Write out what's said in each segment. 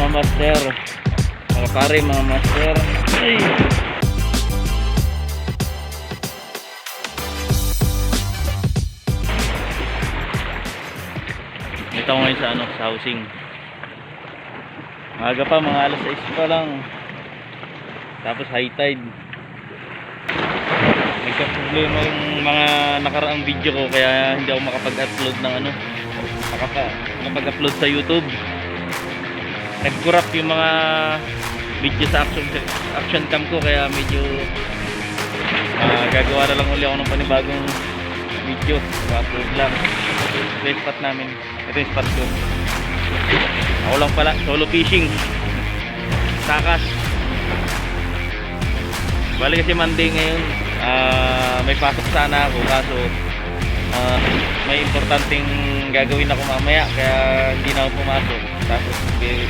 mga master, mga pare, mga master. Ay. Ito ngayon sa ano, sa housing. Maaga pa, mga alas 6 pa lang. Tapos high tide. Nagka-problema yung mga nakaraang video ko kaya hindi ako makapag-upload ng ano, makapag-upload sa YouTube. Nag-corrupt yung mga video sa action cam ko kaya medyo gagawa na lang uli ako ng panibagong video. Pa-upload lang. Ito yung spot namin. Ito yung spot ko. Ako lang pala, solo fishing. Takas. Bali kasi Monday ngayon, may pasok sana ako kaso may importanteng gagawin ako mamaya kaya hindi na ako pumasok. Tapos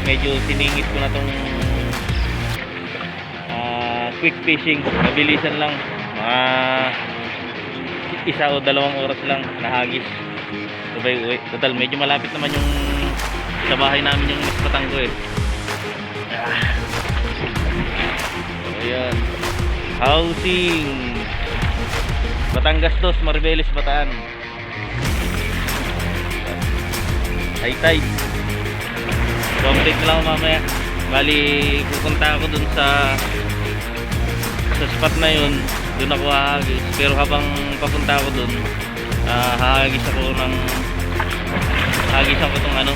medyo siningit ko na tong quick fishing, mabilisan lang, mga 1 o 2 oras lang nahagis. Sabay uwi. Total medyo malapit naman yung sa bahay namin yung ispatang ko eh. So ayan, housing Batangas 2, Maribeles, Bataan. High tide. So update na lang ako mamaya. Bali pupunta ako dun sa spot na yun. Dun ako hahagis. Pero habang papunta ako dun, hahagis ako ng hagisan ko tong ano,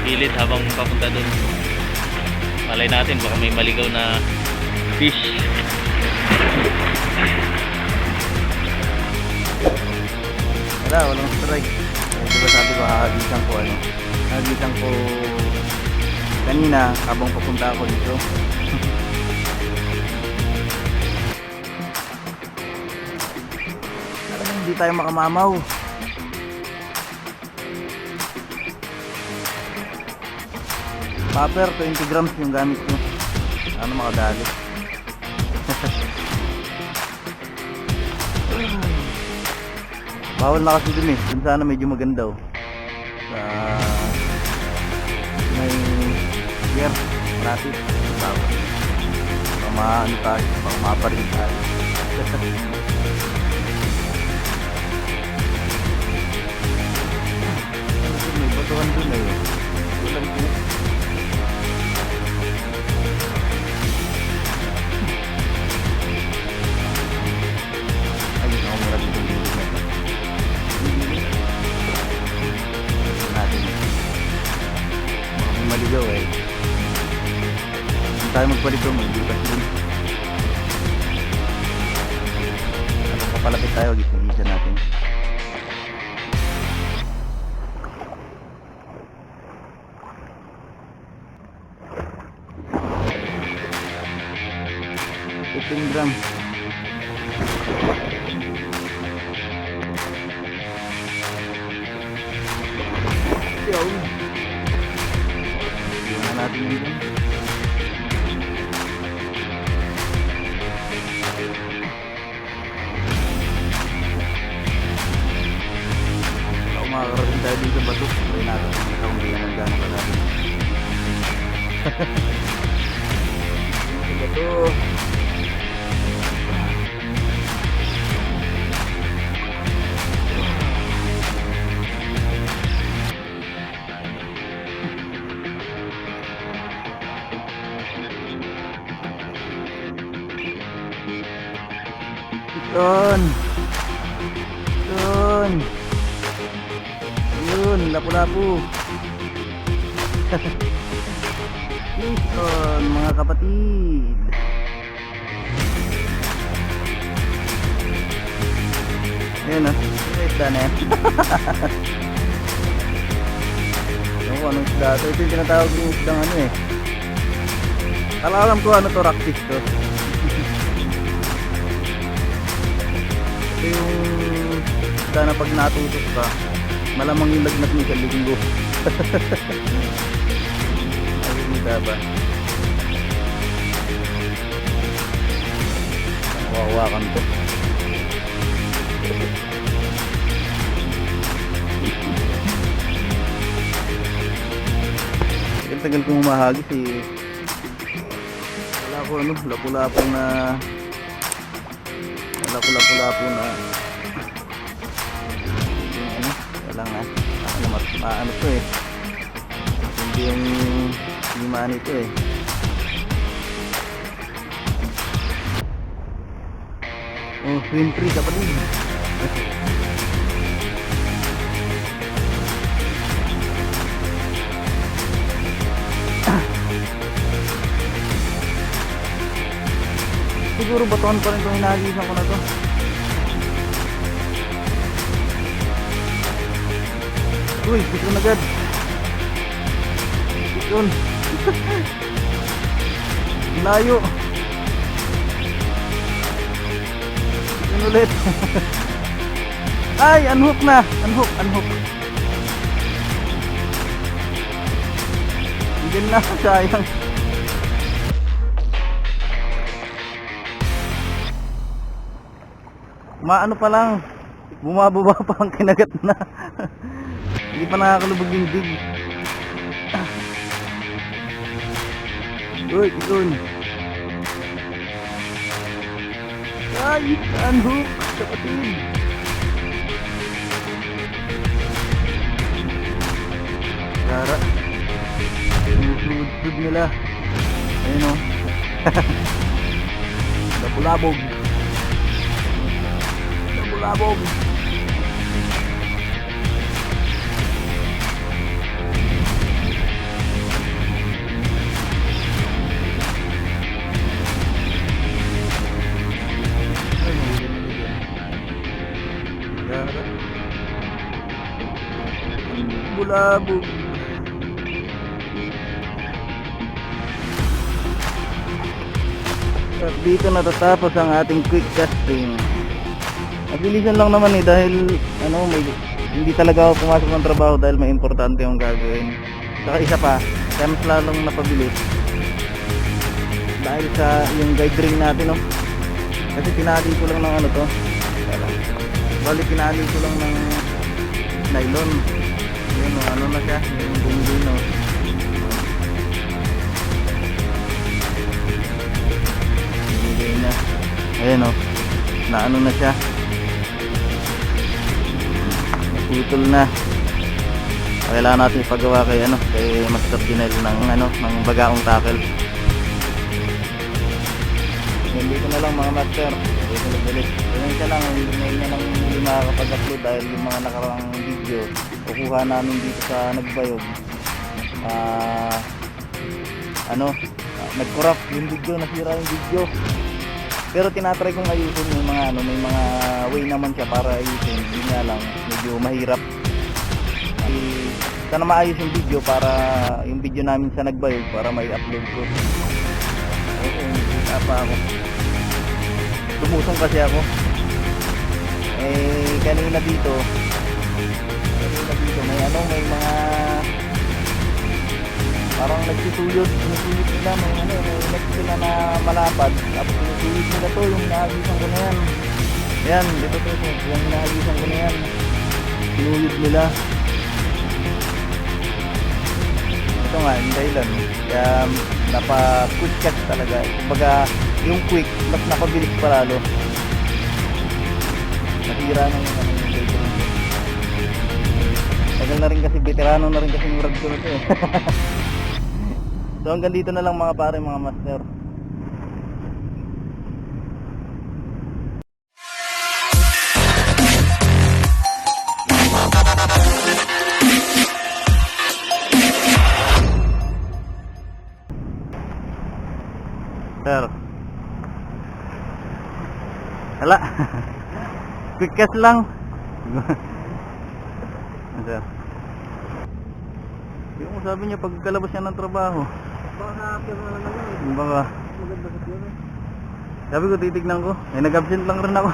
gilid habang papunta dun. Malay natin baka may maligaw na fish. Walang strike. Diba sabi ko hahagisan ko ano, hahagisan ko kanina habang papunta ako dito. Talagang hindi tayo makamamaw. Popper 20 grams yung gamit ko. Ano makadali. Bawal na kasi dun eh. Dun sana medyo maganda oh. May gear gratis. Bawal. Pamaano tayo. Pamaparin tayo. May batuhan dun eh. Walang po. Ayun ako mura dito dito natin. Baka may maligaw eh. Hindi tayo magpalito, magbukas din. Kapag papalapit tayo, gising-gisa natin. Gram. Yo. Iwan natin yun dun. Kung makakarating tayo dito sa bato, gawin natin ang ikaw ngayon ang gano'n ka natin. Sa bato. Yun. Yun. Yun, lapu-lapu. Yun, mga kapatid. Yun ah, isda na yan. Ano, anong isda ito? Ito yung tinatawag yung isdang ano eh. Alam ko ano to, rockfish to. Ito yung isda na pag natutok ka, malamang yung lagnat mo sa linggo. Ayun yung ba? Hawakan to. tagal kong humahagis eh. Wala ko ano, lapu-lapo na yung ano, wala nga maano to eh, hindi yung lima nito eh. Oh, swim free ka pa din. Siguro baton pa rin itong hinahagisan ko na to. Uy, biton agad. Biton. Layo. Biton ulit. Ay, unhook na. Unhook. Hindi na, sayang. Maano pa lang, bumababa pa ang kinagat na. Hindi pa nakakalubog yung dig. Uy, ikon. Ay, unhook, kapatid. Gara. Sinusud nila. Ayun o. Labog. Labog. Bulabog. At dito natatapos ang ating quick casting. Mabilisan lang naman eh, dahil ano, hindi talaga ako pumasok ng trabaho dahil may importante yung gagawin. Saka isa pa, kaya mas lalong napabilis dahil sa yung guide ring natin, no? Kasi pinali ko lang ng ano to, bali pinali ko lang ng nylon. Yun, no, ano na siya, yung bumili, no? Bumili na. Ayan, no? Na ano na siya, putol na. Kailangan natin ipagawa kay ano, kay Master Pinel ng ano, ng bagaong tackle. Hindi ko na lang mga master, hindi ko nagbalit. Ganyan ka lang, hindi na lang hindi makakapag-upload dahil yung mga nakarang video kukuha namin dito sa Nagbayog. Nag-corrupt yung video, nasira yung video. Pero tinatry kong ayusin yung mga ano, may mga way naman siya para ayusin. Hindi nga lang, medyo mahirap. Sana maayos yung video para yung video namin sa Nagbayog para may upload ko. Okay, kita pa ako. Lumusong kasi ako. Kanina dito may ano, may mga parang nagsusuyod nila, may ano, may next sila na malapad, tapos sinusuyod nila to, yung naagisan ko na yan. Ayan, dito to, yung naagisan ko na yan, sinuyod nila. Ito nga, yung dahilan, kaya napa-quick catch talaga. Kumbaga, yung quick, mas napabilis pa lalo. Nasira na yung ano, yung dahilan. Tagal na rin kasi, veterano na rin kasi yung rag ko na to eh. So hanggang dito na lang mga pare, mga master. Sir. Hala. Quick catch lang. Sir. Yung sabi niya pagkalabas niya ng trabaho. Baka pero na lang ano. Baka. Maganda sa yun. Sabi ko titignan ko. Nag-absent lang rin ako.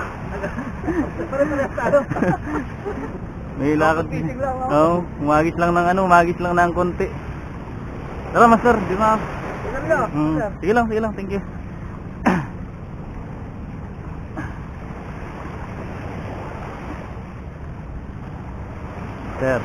Pare-pareho. May lakad. Oo, umagis lang ng konti. Tara, master, di na. Sige lang, thank you. Sir.